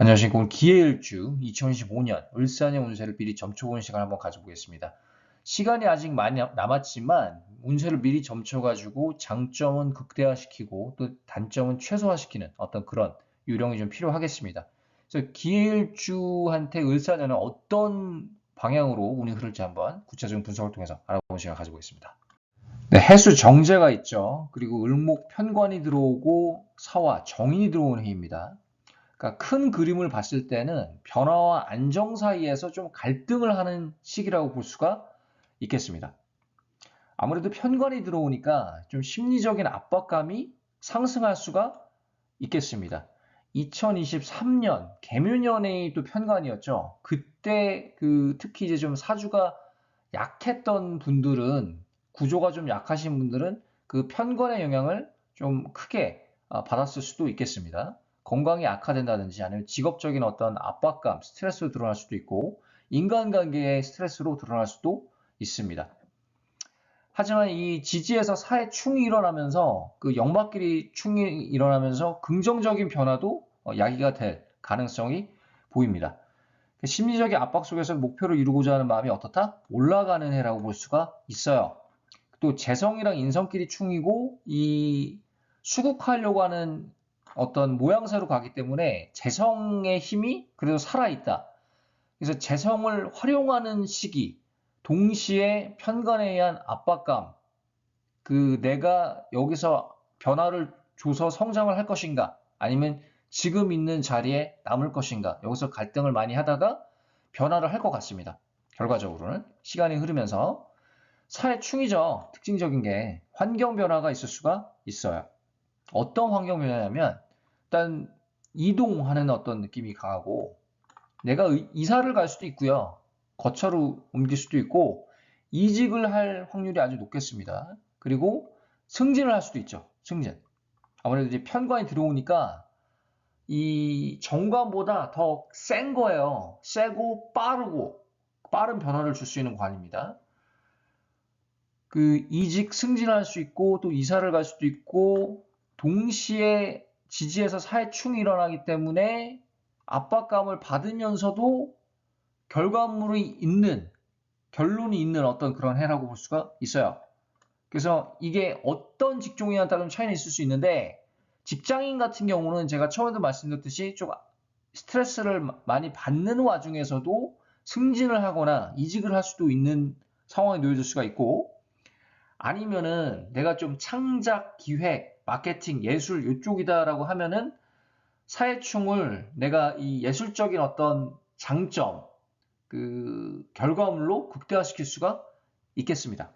안녕하십니까. 오늘 기해일주 2025년 을사년 운세를 미리 점쳐보는 시간을 한번 가져보겠습니다. 시간이 아직 많이 남았지만 운세를 미리 점쳐가지고 장점은 극대화시키고 또 단점은 최소화시키는 어떤 그런 요령이 좀 필요하겠습니다. 그래서 기해일주한테 을사년은 어떤 방향으로 운이 흐를지 한번 구체적인 분석을 통해서 알아보는 시간을 가져보겠습니다. 네, 해수 정제가 있죠. 그리고 을목 편관이 들어오고 사화 정인이 들어오는 해입니다. 그러니까 큰 그림을 봤을 때는 변화와 안정 사이에서 좀 갈등을 하는 시기라고 볼 수가 있겠습니다. 아무래도 편관이 들어오니까 좀 심리적인 압박감이 상승할 수가 있겠습니다. 2023년 개묘년에 또 편관이었죠. 그때 특히 이제 좀 사주가 약했던 분들은, 구조가 좀 약하신 분들은 그 편관의 영향을 좀 크게 받았을 수도 있겠습니다. 건강이 악화된다든지 아니면 직업적인 어떤 압박감, 스트레스로 드러날 수도 있고 인간관계의 스트레스로 드러날 수도 있습니다. 하지만 이 지지에서 사회충이 일어나면서 그 역마끼리 충이 일어나면서 긍정적인 변화도 야기가 될 가능성이 보입니다. 심리적인 압박 속에서 목표를 이루고자 하는 마음이 어떻다? 올라가는 해라고 볼 수가 있어요. 또 재성이랑 인성끼리 충이고 이 수국하려고 하는 어떤 모양새로 가기 때문에 재성의 힘이 그래도 살아있다. 그래서 재성을 활용하는 시기, 동시에 편관에 의한 압박감, 내가 여기서 변화를 줘서 성장을 할 것인가, 아니면 지금 있는 자리에 남을 것인가, 여기서 갈등을 많이 하다가 변화를 할 것 같습니다. 결과적으로는 시간이 흐르면서 사회충이죠. 특징적인 게 환경 변화가 있을 수가 있어요. 어떤 환경 변화냐면 일단 이동하는 어떤 느낌이 강하고, 내가 이사를 갈 수도 있고요. 거처로 옮길 수도 있고 이직을 할 확률이 아주 높겠습니다. 그리고 승진을 할 수도 있죠. 승진. 아무래도 이제 편관이 들어오니까 이 정관보다 더 센 거예요. 세고 빠르고 빠른 변화를 줄 수 있는 관입니다. 이직 승진할 수 있고 또 이사를 갈 수도 있고 동시에 지지에서 사회충이 일어나기 때문에 압박감을 받으면서도 결과물이 있는, 결론이 있는 어떤 그런 해라고 볼 수가 있어요. 그래서 이게 어떤 직종이냐에 따른 차이는 있을 수 있는데, 직장인 같은 경우는 제가 처음에도 말씀드렸듯이 좀 스트레스를 많이 받는 와중에서도 승진을 하거나 이직을 할 수도 있는 상황에 놓여질 수가 있고, 아니면은 내가 좀 창작, 기획, 마케팅, 예술 이쪽이다라고 하면은 사회충을 내가 이 예술적인 어떤 장점, 결과물로 극대화시킬 수가 있겠습니다.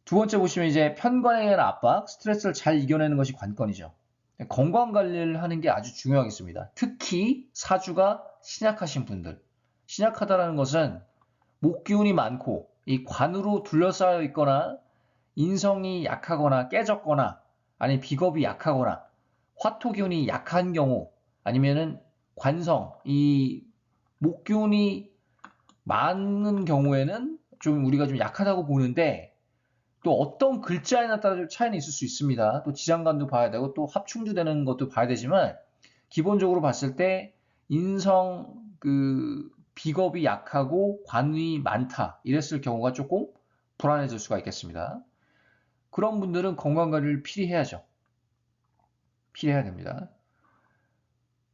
두 번째 보시면 이제 편관에 의한 압박, 스트레스를 잘 이겨내는 것이 관건이죠. 건강 관리를 하는 게 아주 중요하겠습니다. 특히 사주가 신약하신 분들. 신약하다는 것은 목기운이 많고 이 관으로 둘러싸여 있거나 인성이 약하거나 깨졌거나 아니 비겁이 약하거나 화토기운이 약한 경우, 아니면은 관성, 이 목기운이 많은 경우에는 좀 우리가 좀 약하다고 보는데, 또 어떤 글자에 따라 좀 차이는 있을 수 있습니다. 또 지장간도 봐야 되고 또 합충도 되는 것도 봐야 되지만, 기본적으로 봤을 때 인성 비겁이 약하고 관이 많다 이랬을 경우가 조금 불안해질 수가 있겠습니다. 그런 분들은 건강관리를 필히 해야죠. 필히 해야 됩니다.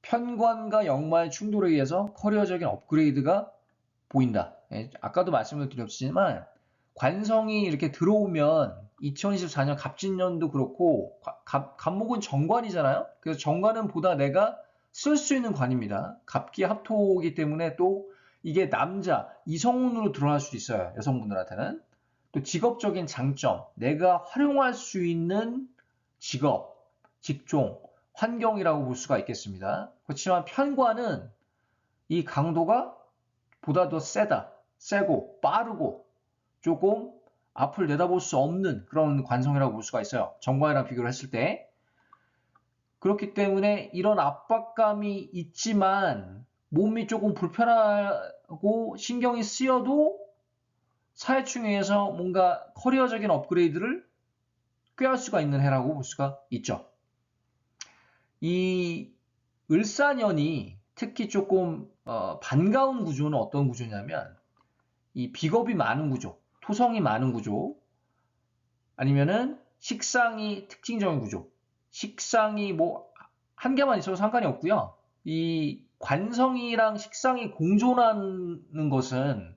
편관과 역마의 충돌에 의해서 커리어적인 업그레이드가 보인다. 예, 아까도 말씀을 드렸지만 관성이 이렇게 들어오면 2024년 갑진년도 그렇고 갑목은 정관이잖아요. 그래서 정관은 보다 내가 쓸 수 있는 관입니다. 갑기 합토이기 때문에 또 이게 남자, 이성운으로 드러날 수 있어요. 여성분들한테는. 또 직업적인 장점, 내가 활용할 수 있는 직업, 직종, 환경이라고 볼 수가 있겠습니다. 그렇지만 편관은 이 강도가 보다 더 세고 빠르고 조금 앞을 내다볼 수 없는 그런 관성이라고 볼 수가 있어요. 정관이랑 비교를 했을 때. 그렇기 때문에 이런 압박감이 있지만 몸이 조금 불편하고 신경이 쓰여도 사회충에서 뭔가 커리어적인 업그레이드를 꾀할 수가 있는 해라고 볼 수가 있죠. 이 을사년이 특히 조금 반가운 구조는 어떤 구조냐면 이 비겁이 많은 구조, 토성이 많은 구조, 아니면은 식상이 특징적인 구조. 식상이 뭐 한 개만 있어도 상관이 없고요. 이 관성이랑 식상이 공존하는 것은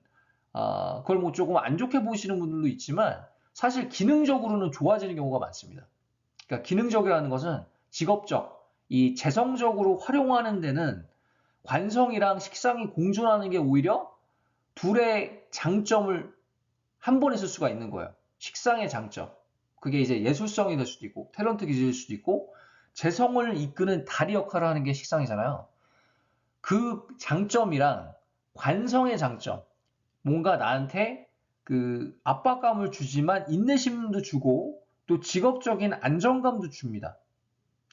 그걸 뭐 조금 안 좋게 보시는 분들도 있지만 사실 기능적으로는 좋아지는 경우가 많습니다. 그러니까 기능적이라는 것은 직업적, 이 재성적으로 활용하는 데는 관성이랑 식상이 공존하는 게 오히려 둘의 장점을 한 번에 쓸 수가 있는 거예요. 식상의 장점. 그게 이제 예술성이 될 수도 있고, 탤런트 기질일 수도 있고, 재성을 이끄는 다리 역할을 하는 게 식상이잖아요. 그 장점이랑 관성의 장점, 뭔가 나한테 그 압박감을 주지만 인내심도 주고, 또 직업적인 안정감도 줍니다.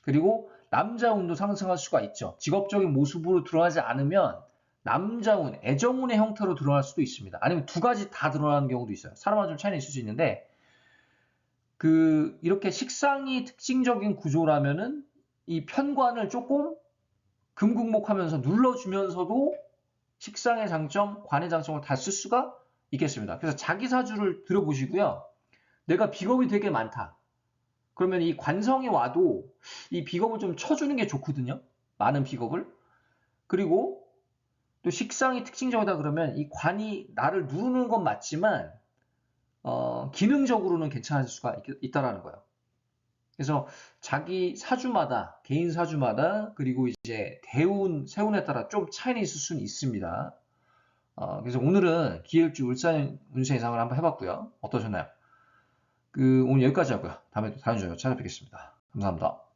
그리고 남자운도 상승할 수가 있죠. 직업적인 모습으로 드러나지 않으면 남자운, 애정운의 형태로 드러날 수도 있습니다. 아니면 두 가지 다 드러나는 경우도 있어요. 사람마다 좀 차이는 있을 수 있는데 이렇게 식상이 특징적인 구조라면은 이 편관을 조금 금국목하면서 눌러주면서도 식상의 장점, 관의 장점을 다 쓸 수가 있겠습니다. 그래서 자기 사주를 들어보시고요. 내가 비겁이 되게 많다. 그러면 이 관성이 와도 이 비겁을 좀 쳐주는 게 좋거든요. 많은 비겁을. 그리고 또 식상이 특징적이다 그러면 이 관이 나를 누르는 건 맞지만 기능적으로는 괜찮아질 수가 있다라는 거예요. 그래서 자기 사주마다 개인 사주마다 그리고 이제 대운 세운에 따라 좀 차이는 있을 수는 있습니다. 그래서 오늘은 기일주 울산 운세 예상을 한번 해봤고요. 어떠셨나요? 오늘 여기까지 하고요. 다음에 또 다른 주제로 찾아뵙겠습니다. 감사합니다.